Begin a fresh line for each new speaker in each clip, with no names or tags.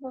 1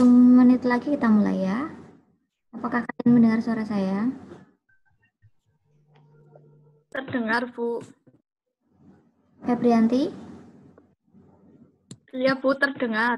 menit lagi kita mulai ya. Apakah kalian mendengar suara saya?
Terdengar, Bu.
Febrianti?
Iya, Bu, terdengar.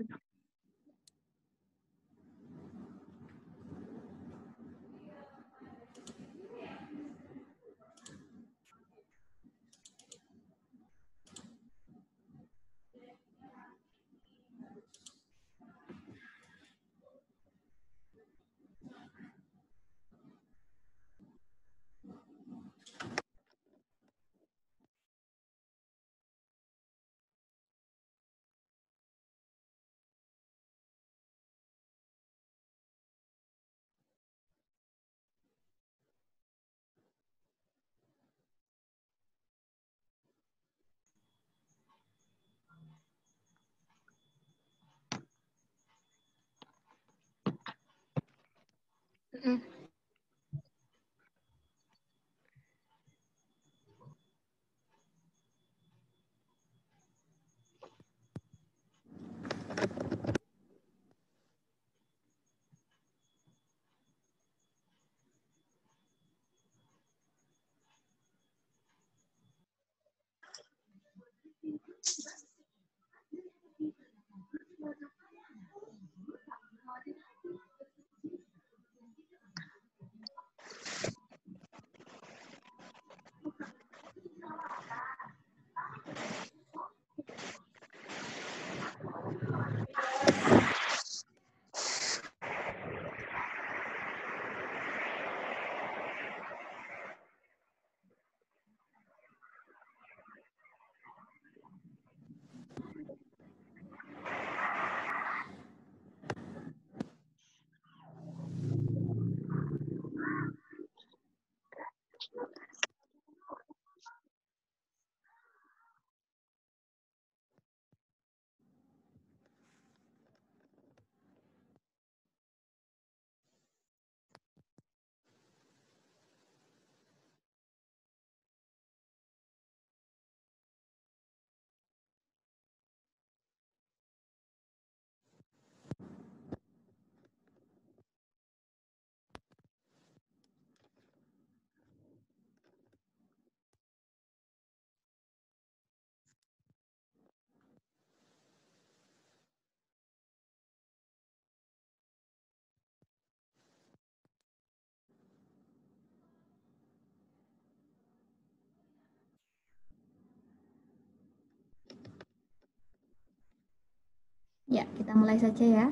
Ya, kita mulai saja ya.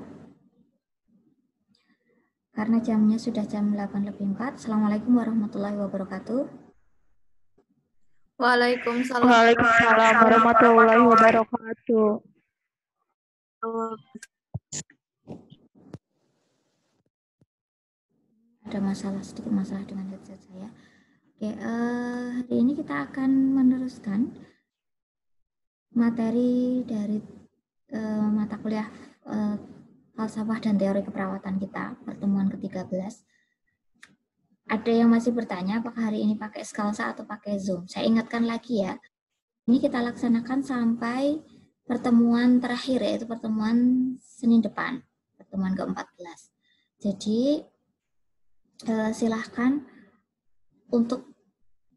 Karena jamnya sudah jam 8:04. Assalamualaikum warahmatullahi wabarakatuh.
Waalaikumsalam.
Waalaikumsalam warahmatullahi wabarakatuh.
Ada sedikit masalah dengan headset saya. Oke, hari ini kita akan meneruskan materi dari mata kuliah falsafah dan teori keperawatan kita, pertemuan ke-13. Ada yang masih bertanya apakah hari ini pakai Skalsa atau pakai Zoom. Saya ingatkan lagi ya, ini kita laksanakan sampai pertemuan terakhir, yaitu pertemuan Senin depan, pertemuan ke-14. Jadi silahkan untuk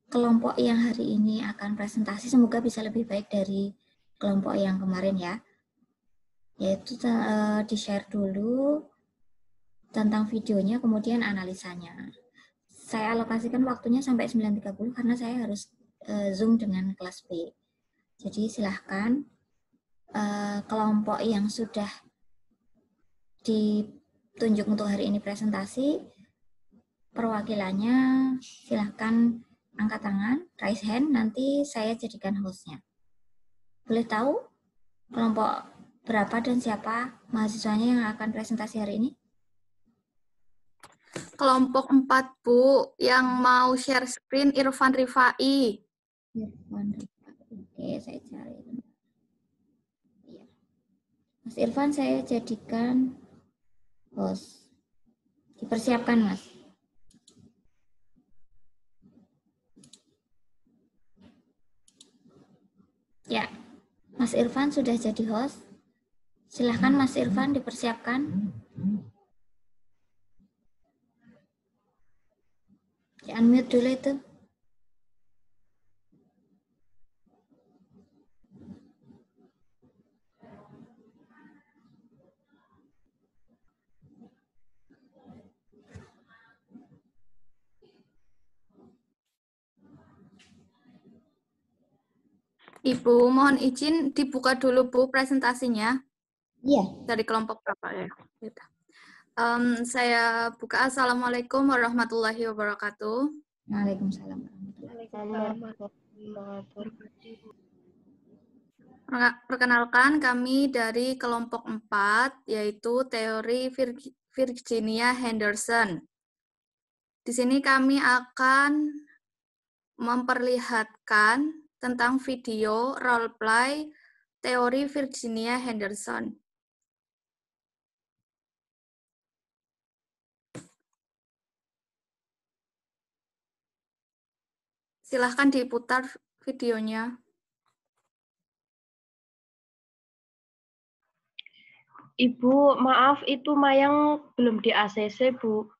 kelompok yang hari ini akan presentasi, semoga bisa lebih baik dari kelompok yang kemarin ya. Yaitu di-share dulu tentang videonya, kemudian analisanya. Saya alokasikan waktunya sampai 9.30 karena saya harus Zoom dengan kelas B. Jadi silahkan kelompok yang sudah ditunjuk untuk hari ini presentasi, perwakilannya silahkan angkat tangan, raise hand, nanti saya jadikan hostnya. Boleh tahu kelompok berapa dan siapa mahasiswanya yang akan presentasi hari ini?
Kelompok 4, Bu. Yang mau share screen Irfan Rifai.
Irfan Rifai. Oke, saya cari. Ya. Mas Irfan, saya jadikan host. Dipersiapkan, Mas. Ya, Mas Irfan sudah jadi host. Silahkan Mas Irfan dipersiapkan. Di-unmute dulu itu.
Ibu, mohon izin dibuka dulu, Bu, presentasinya.
Iya.
Dari kelompok berapa ya? Saya buka. Assalamualaikum warahmatullahi wabarakatuh.
Waalaikumsalam.
Perkenalkan, kami dari kelompok 4, yaitu teori Virginia Henderson. Di sini kami akan memperlihatkan tentang video role play teori Virginia Henderson. Silahkan diputar videonya.
Ibu, maaf itu Mayang belum di ACC, Bu.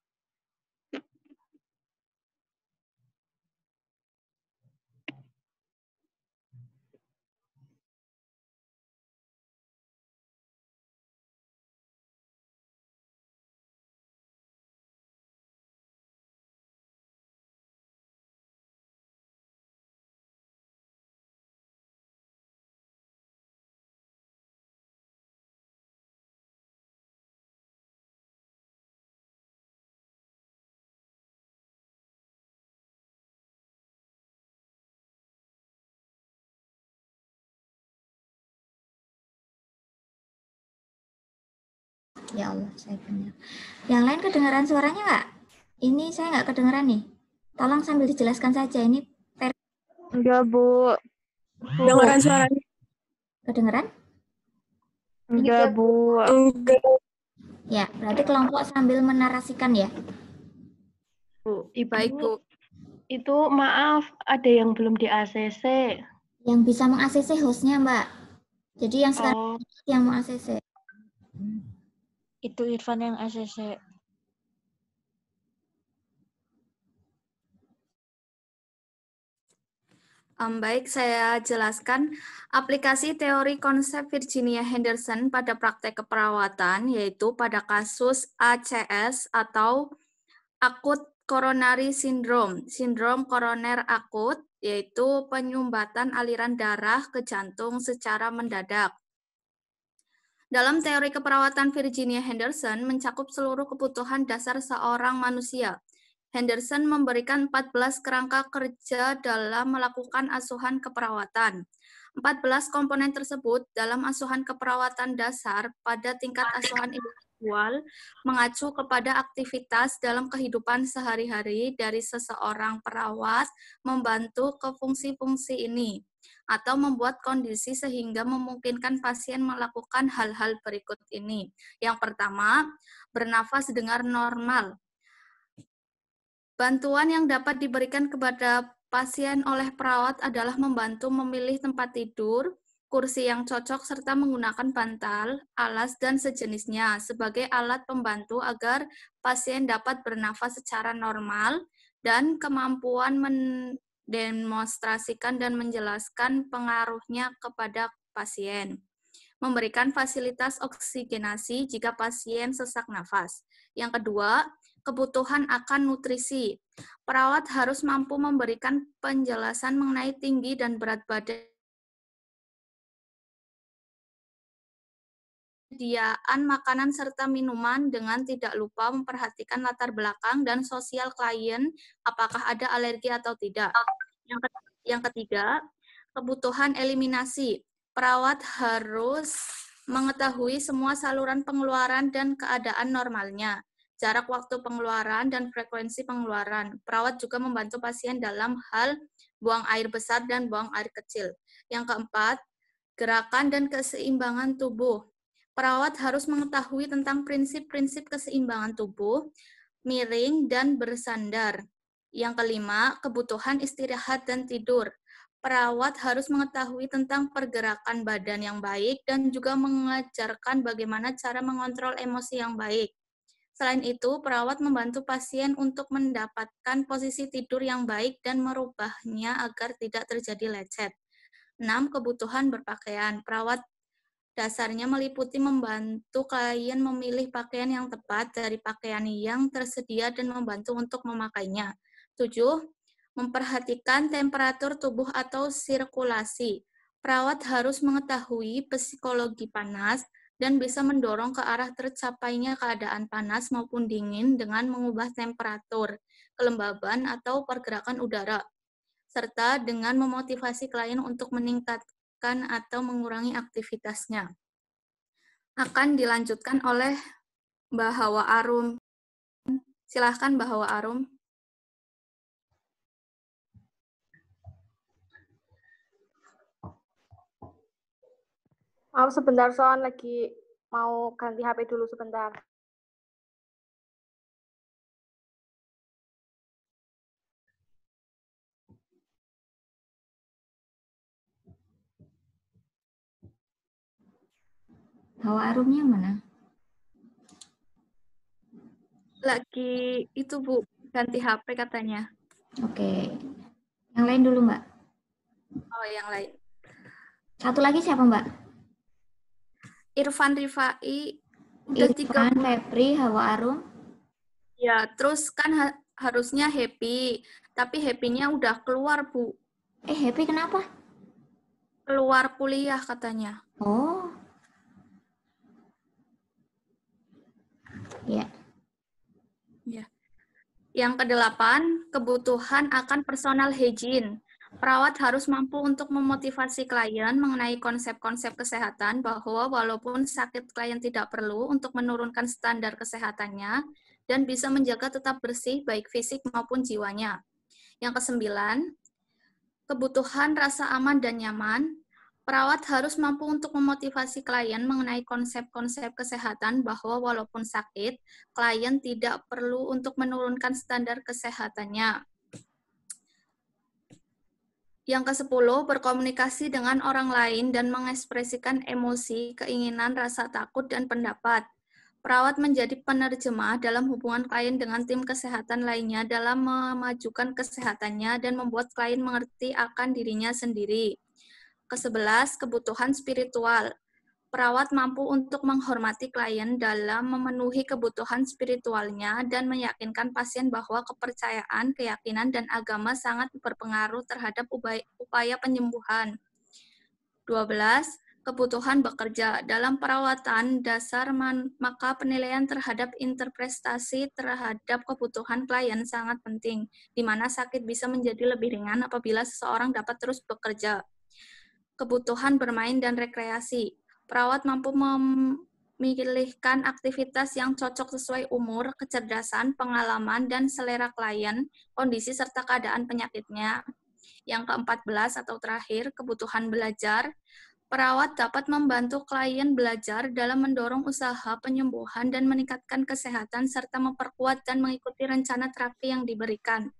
Ya Allah, saya benar. Yang lain kedengaran suaranya nggak? Ini saya nggak kedengaran nih. Tolong sambil dijelaskan saja. Ini
Enggak, Bu.
Kedengaran suaranya?
kedengaran?
Enggak, Bu.
Enggak.
Ya, berarti kelompok sambil menarasikan ya.
Bu, Ibu,
Baik, Bu.
itu maaf ada yang belum di ACC.
Yang bisa meng-ACC hostnya, Mbak. Jadi yang sekarang yang meng-ACC.
Itu Irfan yang ACC.
Baik, saya jelaskan aplikasi teori konsep Virginia Henderson pada praktek keperawatan, yaitu pada kasus ACS atau akut coronary syndrome, sindrom koroner akut, yaitu penyumbatan aliran darah ke jantung secara mendadak. Dalam teori keperawatan Virginia Henderson mencakup seluruh kebutuhan dasar seorang manusia. Henderson memberikan 14 kerangka kerja dalam melakukan asuhan keperawatan. 14 komponen tersebut dalam asuhan keperawatan dasar pada tingkat asuhan individu individual mengacu kepada aktivitas dalam kehidupan sehari-hari dari seseorang perawat membantu ke fungsi-fungsi ini, atau membuat kondisi sehingga memungkinkan pasien melakukan hal-hal berikut ini. Yang pertama, bernafas dengan normal. Bantuan yang dapat diberikan kepada pasien oleh perawat adalah membantu memilih tempat tidur, kursi yang cocok, serta menggunakan bantal, alas, dan sejenisnya sebagai alat pembantu agar pasien dapat bernafas secara normal dan kemampuan mendemonstrasikan dan menjelaskan pengaruhnya kepada pasien. Memberikan fasilitas oksigenasi jika pasien sesak nafas. Yang kedua, kebutuhan akan nutrisi. Perawat harus mampu memberikan penjelasan mengenai tinggi dan berat badan, persediaan makanan serta minuman dengan tidak lupa memperhatikan latar belakang dan sosial klien, apakah ada alergi atau tidak. Yang ketiga, kebutuhan eliminasi. Perawat harus mengetahui semua saluran pengeluaran dan keadaan normalnya, jarak waktu pengeluaran, dan frekuensi pengeluaran. Perawat juga membantu pasien dalam hal buang air besar dan buang air kecil. Yang keempat, gerakan dan keseimbangan tubuh. Perawat harus mengetahui tentang prinsip-prinsip keseimbangan tubuh, miring, dan bersandar. Yang kelima, kebutuhan istirahat dan tidur. Perawat harus mengetahui tentang pergerakan badan yang baik dan juga mengajarkan bagaimana cara mengontrol emosi yang baik. Selain itu, perawat membantu pasien untuk mendapatkan posisi tidur yang baik dan merubahnya agar tidak terjadi lecet. 6. Kebutuhan berpakaian. Perawat dasarnya meliputi membantu klien memilih pakaian yang tepat dari pakaian yang tersedia dan membantu untuk memakainya. 7. Memperhatikan temperatur tubuh atau sirkulasi. Perawat harus mengetahui psikologi panas dan bisa mendorong ke arah tercapainya keadaan panas maupun dingin dengan mengubah temperatur, kelembaban, atau pergerakan udara, serta dengan memotivasi klien untuk meningkatkan atau mengurangi aktivitasnya. Akan dilanjutkan oleh Mbak Hawa Arum. Silahkan Mbak Hawa Arum.
Maaf sebentar, Son. Lagi mau ganti HP dulu sebentar.
Hawa Arumnya mana?
Lagi itu Bu, ganti HP katanya.
Oke. Yang lain dulu, Mbak.
Oh, yang lain.
Satu lagi siapa, Mbak?
Irfan Rifai. Udah
Irfan, Febri, Hawa Arum.
Ya, terus kan harusnya Happy, tapi Happy-nya udah keluar, Bu.
Happy kenapa?
Keluar kuliah katanya.
Oh. Ya.
Ya. Yang kedelapan, kebutuhan akan personal hygiene. Perawat harus mampu untuk memotivasi klien mengenai konsep-konsep kesehatan bahwa walaupun sakit klien tidak perlu untuk menurunkan standar kesehatannya dan bisa menjaga tetap bersih baik fisik maupun jiwanya. Yang kesembilan, kebutuhan rasa aman dan nyaman. Perawat harus mampu untuk memotivasi klien mengenai konsep-konsep kesehatan bahwa walaupun sakit, klien tidak perlu untuk menurunkan standar kesehatannya. Yang ke-10, berkomunikasi dengan orang lain dan mengekspresikan emosi, keinginan, rasa takut, dan pendapat. Perawat menjadi penerjemah dalam hubungan klien dengan tim kesehatan lainnya dalam memajukan kesehatannya dan membuat klien mengerti akan dirinya sendiri. Ke-11, kebutuhan spiritual. Perawat mampu untuk menghormati klien dalam memenuhi kebutuhan spiritualnya dan meyakinkan pasien bahwa kepercayaan, keyakinan, dan agama sangat berpengaruh terhadap upaya penyembuhan. 12. Kebutuhan bekerja. Dalam perawatan dasar, maka penilaian terhadap interpretasi terhadap kebutuhan klien sangat penting, di mana sakit bisa menjadi lebih ringan apabila seseorang dapat terus bekerja. Kebutuhan bermain dan rekreasi. Perawat mampu memilihkan aktivitas yang cocok sesuai umur, kecerdasan, pengalaman, dan selera klien, kondisi serta keadaan penyakitnya. Yang ke-14 atau terakhir, kebutuhan belajar. Perawat dapat membantu klien belajar dalam mendorong usaha penyembuhan dan meningkatkan kesehatan serta memperkuat dan mengikuti rencana terapi yang diberikan.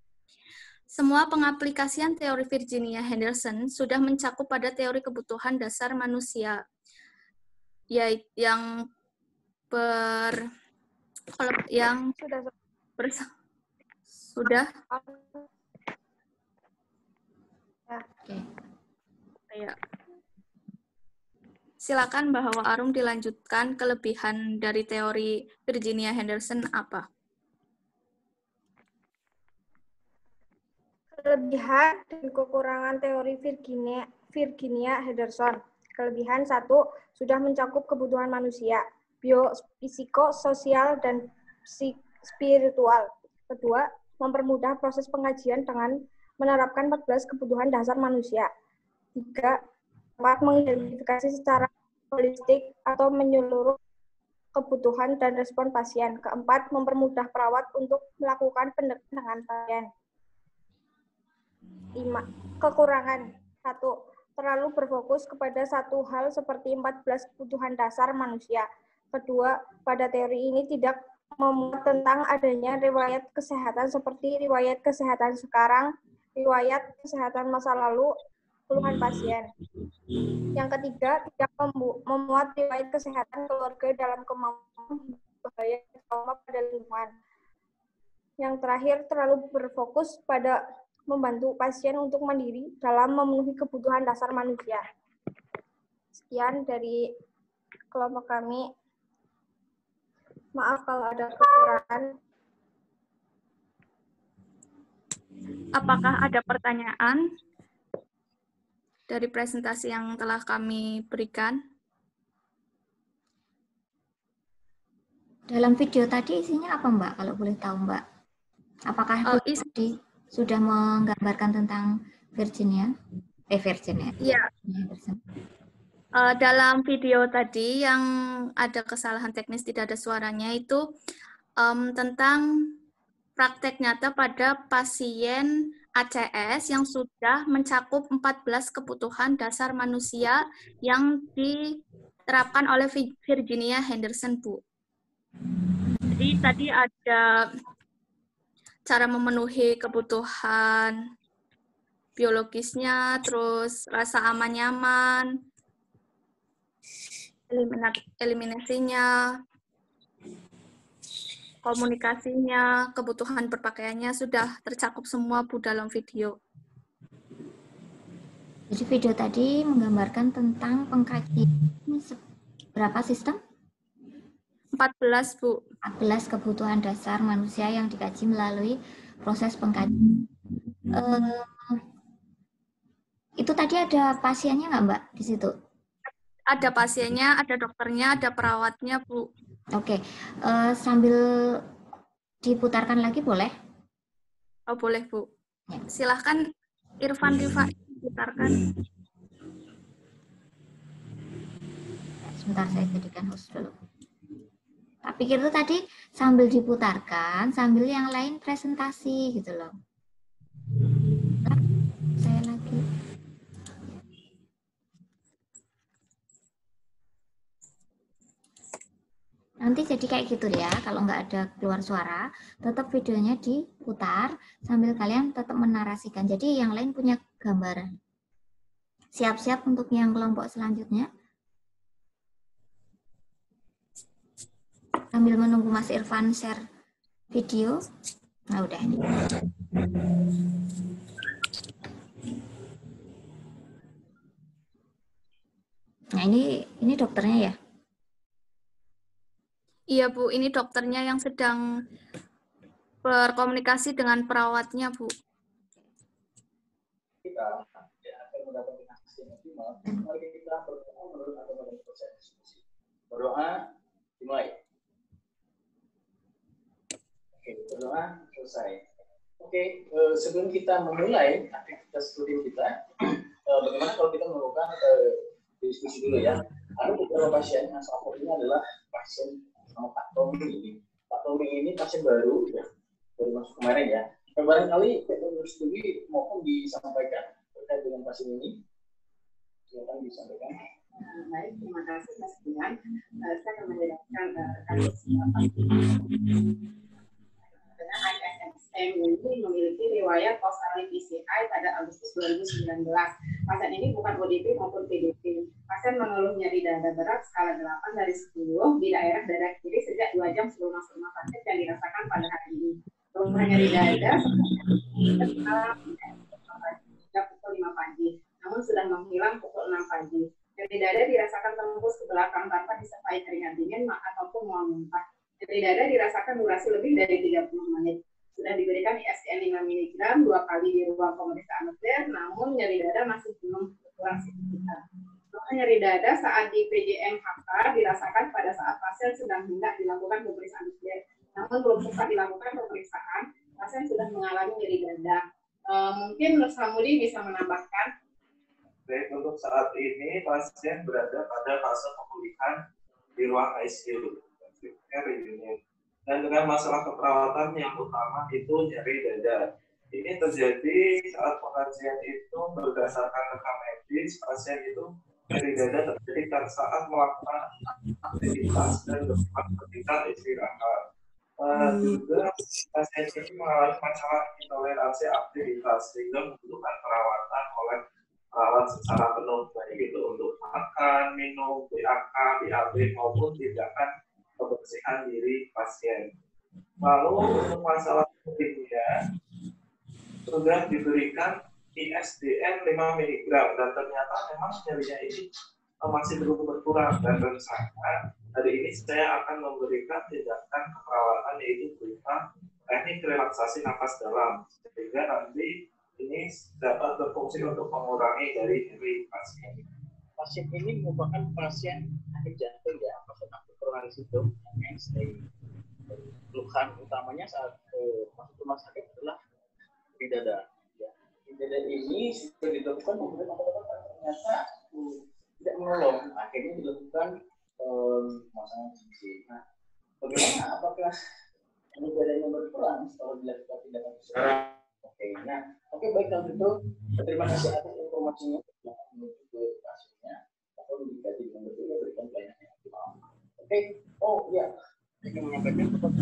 Semua pengaplikasian teori Virginia Henderson sudah mencakup pada teori kebutuhan dasar manusia, yaitu yang sudah.
Oke.
Ya. Silakan bahwa Arum dilanjutkan kelebihan dari teori Virginia Henderson apa?
Kelebihan dan kekurangan teori Virginia Henderson. Kelebihan 1, sudah mencakup kebutuhan manusia, psikososial, dan spiritual. Kedua, mempermudah proses pengajian dengan menerapkan 14 kebutuhan dasar manusia. 3, dapat mengidentifikasi secara holistik atau menyeluruh kebutuhan dan respon pasien. Keempat, mempermudah perawat untuk melakukan pendekatan dengan pasien. 5. Kekurangan. 1. Terlalu berfokus kepada satu hal seperti 14 kebutuhan dasar manusia. Kedua, pada teori ini tidak memuat tentang adanya riwayat kesehatan seperti riwayat kesehatan sekarang, riwayat kesehatan masa lalu, keluhan pasien. Yang ketiga, tidak memuat riwayat kesehatan keluarga dalam kemampuan bahaya trauma pada lingkungan. Yang terakhir, terlalu berfokus pada membantu pasien untuk mandiri dalam memenuhi kebutuhan dasar manusia. Sekian dari kelompok kami. Maaf kalau ada kekurangan.
Apakah ada pertanyaan dari presentasi yang telah kami berikan?
Dalam video tadi isinya apa, Mbak? Kalau boleh tahu, Mbak. Apakah tadi sudah menggambarkan tentang Virginia?
Iya. Dalam video tadi yang ada kesalahan teknis, tidak ada suaranya, itu tentang praktek nyata pada pasien ACS yang sudah mencakup 14 kebutuhan dasar manusia yang diterapkan oleh Virginia Henderson, Bu. Jadi tadi ada cara memenuhi kebutuhan biologisnya, terus rasa aman nyaman, eliminasinya, komunikasinya, kebutuhan berpakaiannya sudah tercakup semua, Bu, dalam video.
Jadi video tadi menggambarkan tentang pengkajian berapa sistem?
14, Bu.
14 kebutuhan dasar manusia yang dikaji melalui proses pengkajian. Itu tadi ada pasiennya nggak, Mbak, di situ?
Ada pasiennya, ada dokternya, ada perawatnya, Bu.
Oke. Sambil diputarkan lagi boleh?
Oh, boleh, Bu. Ya. Silahkan Irfan Rifa putarkan.
Sebentar, saya jadikan host dulu. Tak pikir itu tadi sambil diputarkan, sambil yang lain presentasi gitu loh. Saya lagi. Nanti jadi kayak gitu ya, kalau nggak ada keluar suara, tetap videonya diputar sambil kalian tetap menarasikan. Jadi yang lain punya gambaran. Siap-siap untuk yang kelompok selanjutnya. Sambil menunggu Mas Irfan share video. Nah, udah ini. Nah, ini dokternya ya?
Iya, Bu. Ini dokternya yang sedang berkomunikasi dengan perawatnya, Bu.
Kita akan mendapatkan hasil yang optimal. Mari kita berdoa menurut proses diskusi. Berdoa dimulai. Oke, berdoa selesai. Oke, sebelum kita memulai aktivitas studi kita, bagaimana kalau kita melakukan diskusi dulu ya. Ada beberapa pasien yang salah satunya adalah pasien sama Pak Tommy ini. Pak Tommy ini pasien baru ya, baru masuk kemarin ya. Barangkali Dr. Studi mohon disampaikan terkait dengan pasien ini. Silakan disampaikan.
Baik, terima kasih Mas Dian. Saya akan menjelaskan kasus dengan ISSM ini memiliki riwayat post-early PCI pada Agustus 2019. Pasien ini bukan ODP maupun PDP. Pasien mengeluh nyeri dada berat skala 8 dari 10 di daerah dada kiri sejak 2 jam sebelum masuk rumah sakit yang dirasakan pada hari ini. Keluhan nyeri dada sejak pukul 5 pagi, namun sudah menghilang pukul 6 pagi. Nyeri dada dirasakan tembus ke belakang tanpa disertai keringat dingin ataupun mual muntah. Nyeri dada dirasakan durasi lebih dari 30 menit. Sudah diberikan ISDN 5 mg 2 kali di ruang pemeriksaan nuklir, namun nyeri dada masih belum berkurang signifikan. Nyeri dada saat di PJMHK dirasakan pada saat pasien sedang hendak dilakukan pemeriksaan nuklir, namun belum sempat dilakukan pemeriksaan, pasien sudah mengalami nyeri dada. Mungkin Nur Samudi bisa menambahkan.
Baik, untuk saat ini pasien berada pada fase pemulihan di ruang ICU, dan dengan masalah keperawatan yang utama itu nyeri dada. Ini terjadi saat pengajian itu berdasarkan rekam medis, pasien itu nyeri dada terjadi saat melakukan aktivitas dan ketika istirahat. Juga pasien ini mengalami masalah intoleransi aktivitas sehingga membutuhkan perawatan oleh perawat secara penuh, baik itu untuk makan, minum, BAK, BAB maupun tindakan kebersihan diri pasien. Lalu untuk masalah klinisnya sudah diberikan ISDN 5 mg dan ternyata memang nyerinya ini masih belum berkurang, dan rencana hari ini saya akan memberikan tindakan keperawatan yaitu berupa teknik relaksasi nafas dalam sehingga nanti ini dapat berfungsi untuk mengurangi dari nyeri pasien.
Pasien ini merupakan pasien sakit jantung ya, pasien akut kronis itu yang stay. Keluhan utamanya saat masuk rumah sakit adalah di dada. Ya. Di dada ini sudah dilakukan beberapa obat ternyata tidak menolong. Akhirnya dilakukan pemasangan sisi. Nah, bagaimana? Apakah nyeri dadanya berkurang setelah dilakukan tindakan tersebut? Oke, baik kalau gitu. Terima kasih atas informasinya. Menuju ke pasiennya atau dikaji dengan betul ya, berikan pelayanan yang optimal. Oke. Oh ya, saya ingin menyampaikan kepada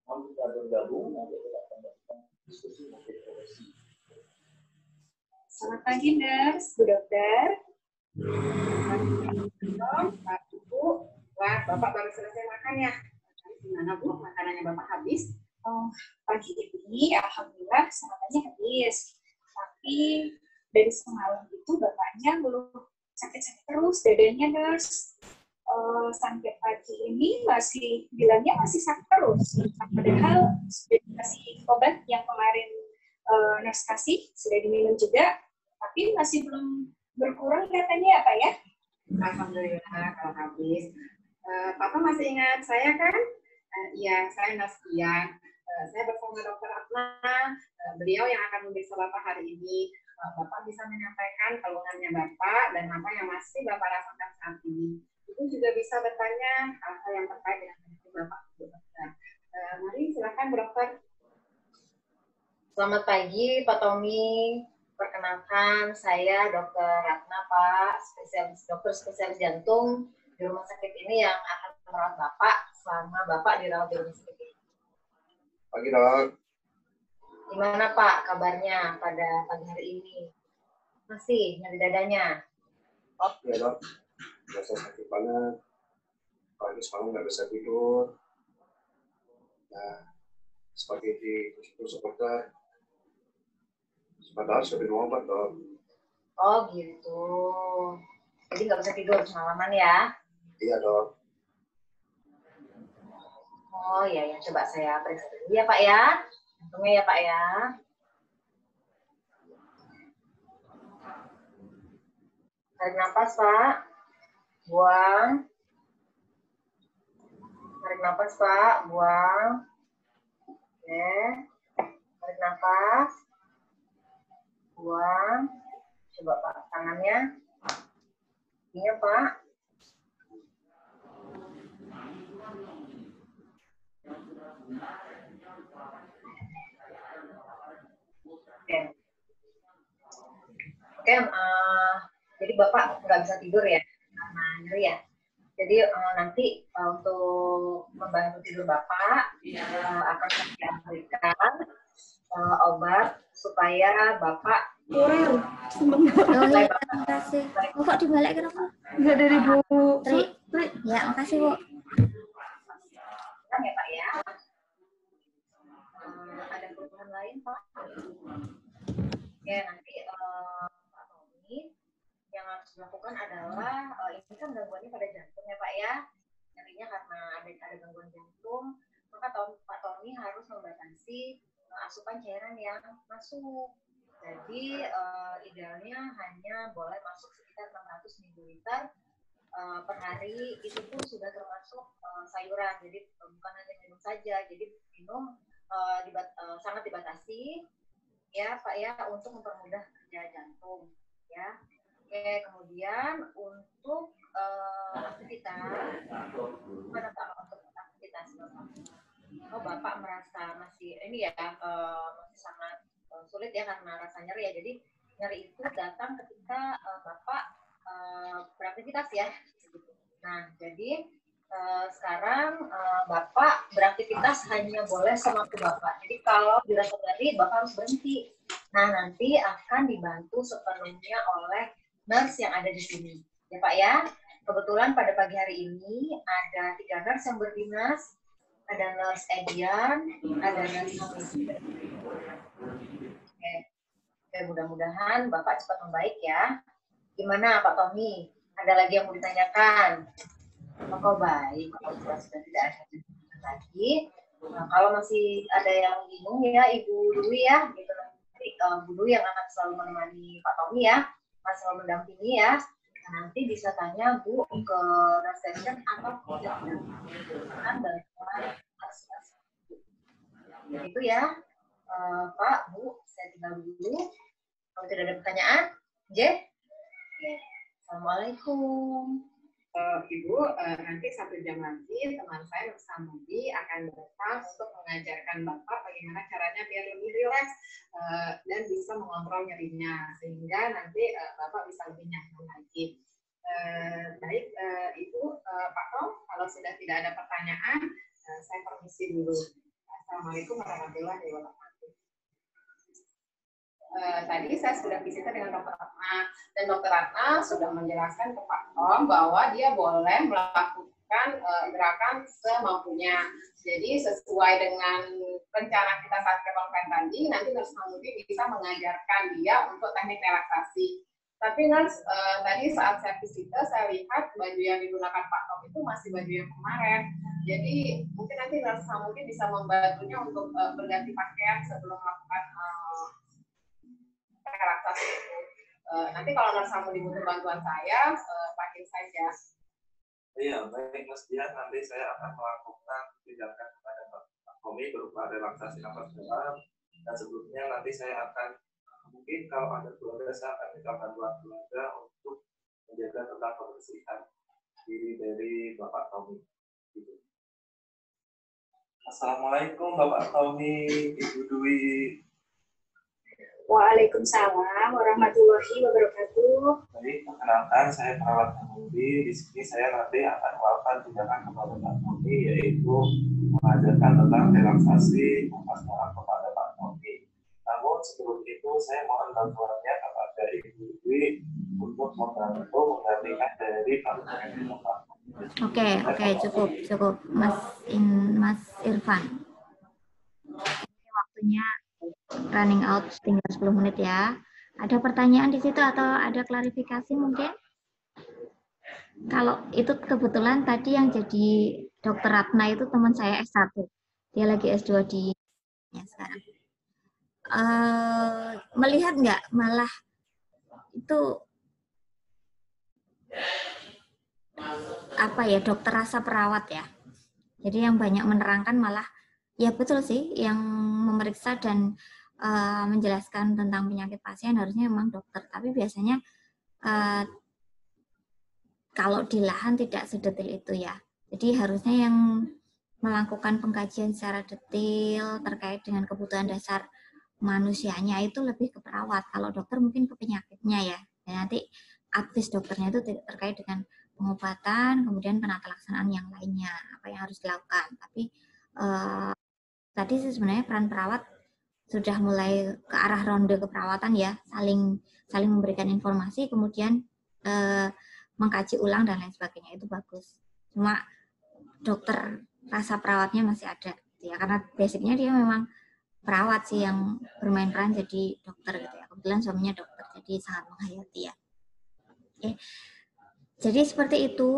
mohon kita bergabung nanti kita akan melakukan diskusi mengenai profesi.
Selamat pagi, nurse, Bu Dokter. Pak Ibu, wah Bapak baru selesai makan ya? Gimana Bu, makanannya Bapak habis? Pagi ini alhamdulillah sarapannya habis, tapi dari semalam itu bapaknya belum sakit-sakit terus dadanya, nurse. Sampai pagi ini masih bilangnya masih sakit terus, padahal sudah dikasih obat yang kemarin nurse kasih, sudah diminum juga, tapi masih belum berkurang katanya apa ya? Alhamdulillah kalau habis. Papa masih ingat saya kan? Iya, saya Nurse Dian. Saya bersama Dr. Ratna, beliau yang akan memeriksa Bapak hari ini. Bapak bisa menyampaikan keluhannya Bapak dan apa yang masih Bapak rasakan saat ini. Ibu juga bisa bertanya hal-hal yang terkait dengan penyakit Bapak. Mari silakan Bu Dokter.
Selamat pagi Pak Tommy. Perkenalkan saya Dr. Ratna Pak, dokter spesialis jantung di rumah sakit ini yang akan merawat Bapak selama Bapak dirawat di rumah sakit ini.
Pagi dok.
Gimana Pak kabarnya pada pagi hari ini? Masih nyeri dadanya?
Oh ya dok, biasa sakit banget. Pagi semalam nggak bisa tidur. Nah, seperti ditusuk dokter. Padahal sudah minum obat dok.
Oh gitu. Jadi nggak bisa tidur semalaman ya?
Iya dok.
Oh iya ya, coba saya periksa dulu ya Pak ya. Untungnya ya Pak ya. Tarik nafas Pak. Buang. Tarik nafas Pak. Buang. Oke. Tarik nafas. Buang. Coba Pak, tangannya. Ini Pak. Oke, jadi Bapak nggak bisa tidur ya karena nyeri ya. Jadi nanti untuk membantu tidur Bapak akan saya berikan obat supaya Bapak
Oh iya, terima kasih. Oh, kok dibalik ke aku?
Enggak dari Bu
Tri. Ya, makasih, Bu.
ya Pak ya. Ada keluhan lain Pak? Oke, nanti Pak Tommy yang harus dilakukan adalah ini kan gangguannya pada jantung ya Pak ya. Nyerinya karena ada gangguan jantung, maka Pak Tommy harus membatasi asupan cairan yang masuk. Jadi idealnya hanya boleh masuk sekitar 600 ml per hari. Itu pun sudah termasuk sayuran, jadi bukan hanya minum saja. Jadi minum sangat dibatasi ya Pak ya, untuk mempermudah kerja jantung ya. Oke, kemudian untuk aktivitas, gimana Pak untuk aktivitas Bapak? Oh Bapak merasa masih ini ya masih sangat sulit ya karena rasa nyeri ya. Jadi nyeri itu datang ketika Bapak beraktivitas ya. Nah jadi sekarang Bapak beraktivitas hanya boleh semampu Bapak. Jadi kalau dirasa nyeri Bapak harus berhenti. Nah nanti akan dibantu sepenuhnya oleh nurse yang ada di sini ya Pak ya. Kebetulan pada pagi hari ini ada 3 nurse yang berdinas. Ada nurse Edian, ada nurse Tommy. Oke, mudah-mudahan Bapak cepat membaik ya. Gimana Pak Tommy? Ada lagi yang mau ditanyakan? Kok baik, kalau sudah tidak ada lagi. Nah, kalau masih ada yang bingung ya Ibu Dwi ya, gitu nanti Bu Dwi yang akan selalu menemani Pak Tommy ya, masih selalu mendampingi ya. Nanti bisa tanya Bu ke reception atau tidak bantuan itu ya Pak Bu, saya tinggal dulu. Kalau tidak ada pertanyaan, J. Assalamualaikum.
Ibu, nanti 1 jam lagi teman saya Nur Samudi akan datang untuk mengajarkan Bapak bagaimana caranya biar lebih rileks dan bisa mengontrol nyerinya, sehingga nanti Bapak bisa lebih nyaman lagi. Baik, Ibu, Pak Tom, kalau sudah tidak ada pertanyaan, saya permisi dulu. Assalamualaikum warahmatullahi wabarakatuh. Tadi saya sudah visita dengan Dr. Ratna, dan Dr. Ratna sudah menjelaskan ke Pak Tom bahwa dia boleh melakukan gerakan semampunya. Jadi sesuai dengan rencana kita saat konferensi tadi, nanti Nurse Mahmudi bisa mengajarkan dia untuk teknik relaksasi. Tapi Nurse, tadi saat saya visita, saya lihat baju yang digunakan Pak Tom itu masih baju yang kemarin. Jadi mungkin nanti Nurse Mahmudi bisa membantunya untuk berganti pakaian sebelum melakukan relaksasi itu. Nanti kalau Nurse Mahmudi butuh bantuan saya, panggil saja.
Iya, baik Mas Dian, nanti saya akan melakukan tindakan kepada Pak Tommy berupa relaksasi nafas dalam, dan sebelumnya nanti saya akan mungkin kalau ada keluarga saya akan minta bantuan keluarga untuk menjaga tentang kebersihan diri dari Bapak Tommy. Gitu. Assalamualaikum Bapak Tommy, Ibu Dwi.
Waalaikumsalam warahmatullahi wabarakatuh.
Baik, perkenalkan saya perawat Tommy. Di sini saya nanti akan melakukan tindakan kepada Pak Tommy, yaitu mengajarkan tentang relaksasi nafas dalam kepada Pak Tommy. Namun sebelum itu saya mohon bantuannya kepada Ibu Dwi untuk membantu menggantikan dari Pak Tommy.
Oke, cukup, Mas Irfan. Ini waktunya running out, tinggal 10 menit ya. Ada pertanyaan di situ atau ada klarifikasi mungkin? Kalau itu kebetulan tadi yang jadi Dokter Ratna itu teman saya S1. Dia lagi S2 di sekarang. Melihat nggak malah itu apa ya, dokter rasa perawat ya. Jadi yang banyak menerangkan malah ya betul sih, yang memeriksa dan menjelaskan tentang penyakit pasien harusnya memang dokter, tapi biasanya kalau di lahan tidak sedetil itu ya. Jadi harusnya yang melakukan pengkajian secara detail terkait dengan kebutuhan dasar manusianya itu lebih ke perawat. Kalau dokter mungkin ke penyakitnya ya. Dan nanti advis dokternya itu terkait dengan pengobatan, kemudian penata laksanaan yang lainnya, apa yang harus dilakukan. Tapi tadi sebenarnya peran perawat sudah mulai ke arah ronde keperawatan ya, saling memberikan informasi, kemudian mengkaji ulang dan lain sebagainya, itu bagus. Cuma dokter rasa perawatnya masih ada gitu ya, karena basicnya dia memang perawat sih yang bermain peran jadi dokter gitu ya. Kebetulan suaminya dokter, jadi sangat menghayati ya. Oke. Jadi seperti itu,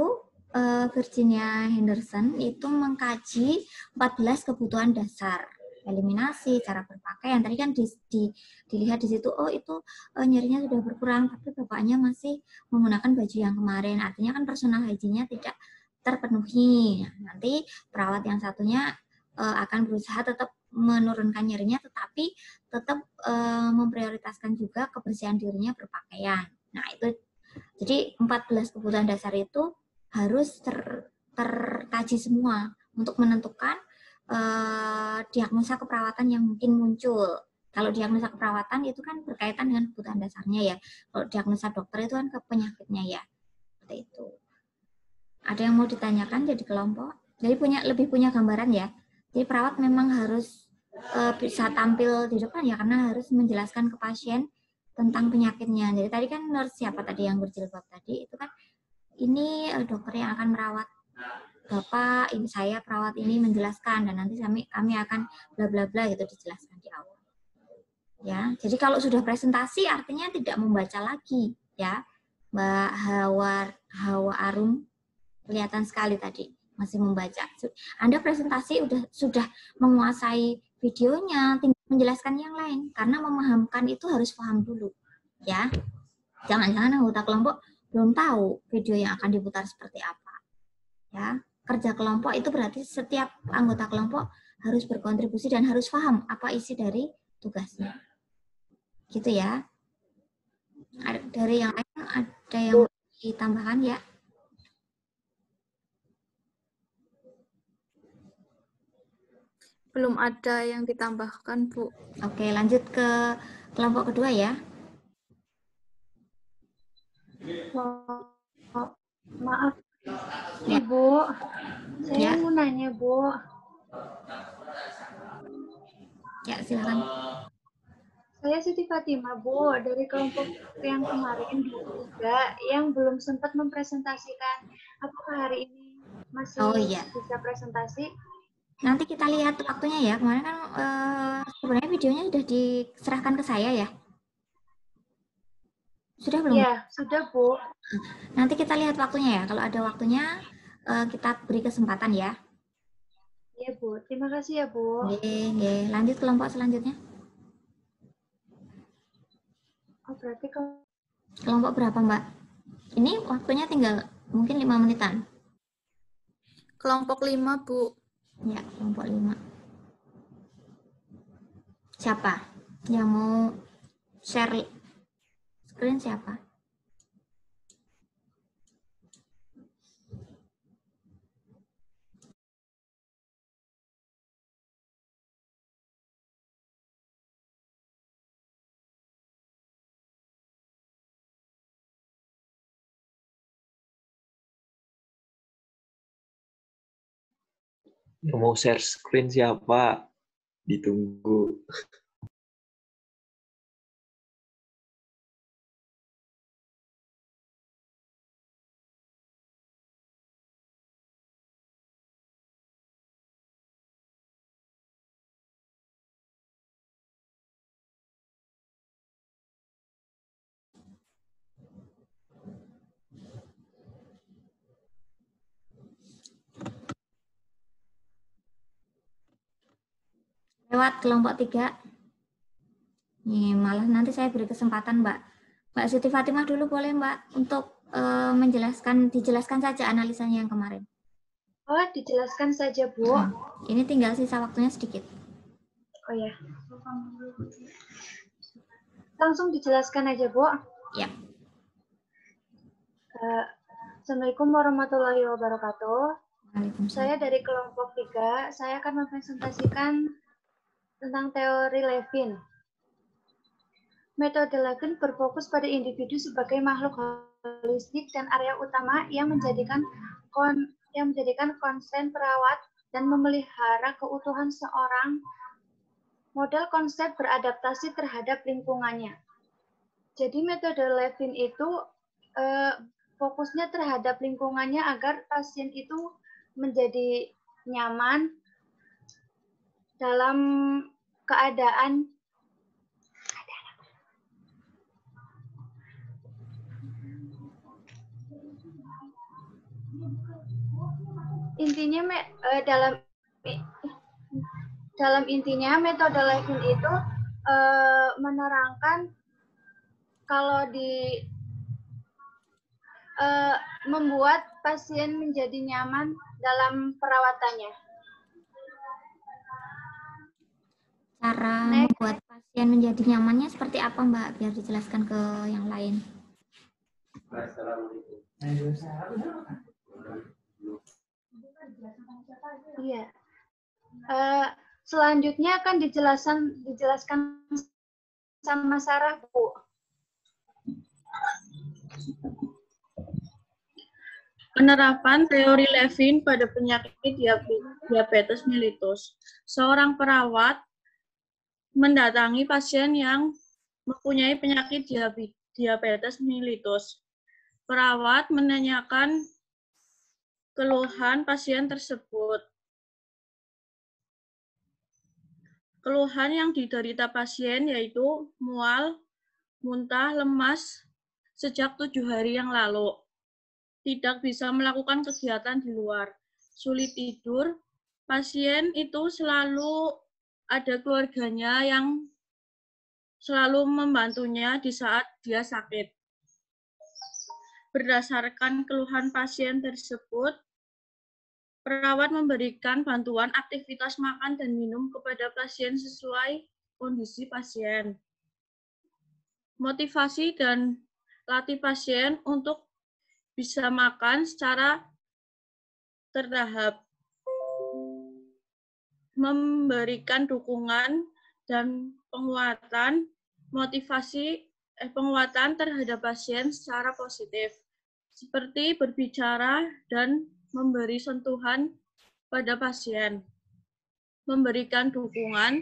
Virginia Henderson itu mengkaji 14 kebutuhan dasar, eliminasi, cara berpakaian. Tadi kan dilihat di situ, oh itu nyerinya sudah berkurang, tapi bapaknya masih menggunakan baju yang kemarin. Artinya kan personal hygiene-nya tidak terpenuhi. Nah, nanti perawat yang satunya akan berusaha tetap menurunkan nyerinya, tetapi tetap memprioritaskan juga kebersihan dirinya berpakaian. Nah, itu jadi 14 kebutuhan dasar itu harus terkaji semua untuk menentukan diagnosa keperawatan yang mungkin muncul. Kalau diagnosa keperawatan itu kan berkaitan dengan kebutuhan dasarnya ya. Kalau diagnosa dokter itu kan ke penyakitnya ya. Seperti itu. Ada yang mau ditanyakan jadi kelompok? Jadi lebih punya gambaran ya. Jadi perawat memang harus bisa tampil di depan ya, karena harus menjelaskan ke pasien tentang penyakitnya. Jadi tadi kan nurse siapa tadi yang berjilbab tadi, itu kan ini dokter yang akan merawat Bapak, ini saya perawat ini menjelaskan, dan nanti kami akan bla bla bla gitu dijelaskan di awal. Ya, jadi kalau sudah presentasi artinya tidak membaca lagi ya. Mbak Hawa Arum kelihatan sekali tadi masih membaca. Anda presentasi sudah menguasai videonya, tinggal menjelaskan yang lain, karena memahamkan itu harus paham dulu ya. Jangan-jangan anggota kelompok belum tahu video yang akan diputar seperti apa ya. Kerja kelompok itu berarti setiap anggota kelompok harus berkontribusi dan harus paham apa isi dari tugasnya gitu ya. Dari yang lain ada yang ditambahkan ya?
Belum ada yang ditambahkan, Bu.
Oke, lanjut ke kelompok kedua ya.
Maaf,
Ya.
Ibu. Saya
Ya.
mau nanya, Bu.
Ya, silakan.
Saya Siti Fatimah, Bu, dari kelompok yang kemarin 23 yang belum sempat mempresentasikan. Apakah hari ini masih bisa presentasi?
Nanti kita lihat waktunya ya. Kemarin kan sebenarnya videonya sudah diserahkan ke saya ya. Sudah belum?
Ya, sudah, Bu.
Nanti kita lihat waktunya ya. Kalau ada waktunya kita beri kesempatan ya.
Iya, Bu. Terima kasih ya, Bu.
Oke. Lanjut kelompok selanjutnya.
Oh, berarti
kelompok berapa, Mbak? Ini waktunya tinggal mungkin 5 menitan.
Kelompok 5, Bu.
Ya, kelompok 5. Siapa yang mau share screen siapa?
Yang mau share screen siapa? Ditunggu.
Lewat kelompok 3. Nih, malah nanti saya beri kesempatan Mbak Siti Fatimah dulu boleh Mbak untuk dijelaskan saja analisanya yang kemarin.
Oh, dijelaskan saja, Bu.
Ini tinggal sisa waktunya sedikit.
Oh ya. Langsung dijelaskan aja, Bu.
Ya.
Assalamualaikum warahmatullahi wabarakatuh. Saya dari kelompok 3, saya akan mempresentasikan tentang teori Levin. Metode Levin berfokus pada individu sebagai makhluk holistik dan area utama yang menjadikan konsen perawat dan memelihara keutuhan seorang. Model konsep beradaptasi terhadap lingkungannya. Jadi metode Levin itu fokusnya terhadap lingkungannya agar pasien itu menjadi nyaman dalam keadaan intinya dalam intinya metode Levin itu menerangkan kalau membuat pasien menjadi nyaman dalam perawatannya.
Cara membuat pasien menjadi nyamannya seperti apa, Mbak? Biar dijelaskan ke yang lain.
Iya. Selanjutnya akan dijelaskan sama Sarah, Bu.
Penerapan teori Levin pada penyakit diabetes mellitus. Seorang perawat mendatangi pasien yang mempunyai penyakit diabetes mellitus. Perawat menanyakan keluhan pasien tersebut. Keluhan yang diderita pasien yaitu mual, muntah, lemas sejak 7 hari yang lalu. Tidak bisa melakukan kegiatan di luar, sulit tidur, pasien itu selalu ada keluarganya yang selalu membantunya di saat dia sakit. Berdasarkan keluhan pasien tersebut, perawat memberikan bantuan aktivitas makan dan minum kepada pasien sesuai kondisi pasien. Motivasi dan latih pasien untuk bisa makan secara tertahap, memberikan dukungan dan penguatan penguatan terhadap pasien secara positif, seperti berbicara dan memberi sentuhan pada pasien, memberikan dukungan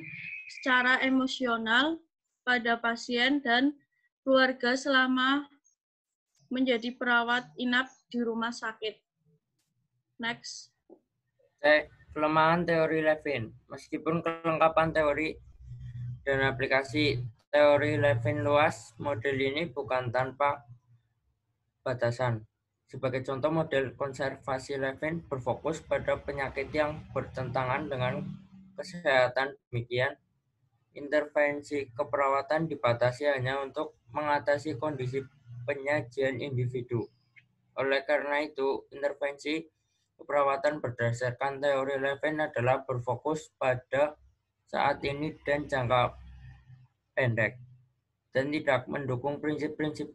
secara emosional pada pasien dan keluarga selama menjadi perawat inap di rumah sakit. Next.
Kelemahan teori Levin. Meskipun kelengkapan teori dan aplikasi teori Levin luas, model ini bukan tanpa batasan. Sebagai contoh, model konservasi Levin berfokus pada penyakit yang bertentangan dengan kesehatan. Demikian, intervensi keperawatan dibatasi hanya untuk mengatasi kondisi penyajian individu. Oleh karena itu, intervensi keperawatan berdasarkan teori Levin adalah berfokus pada saat ini dan jangka pendek, dan tidak mendukung prinsip-prinsip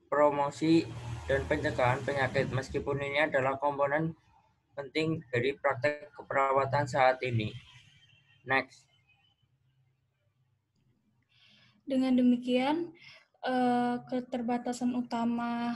promosi dan pencegahan penyakit, meskipun ini adalah komponen penting dari praktek keperawatan saat ini. Next.
Dengan demikian, keterbatasan utama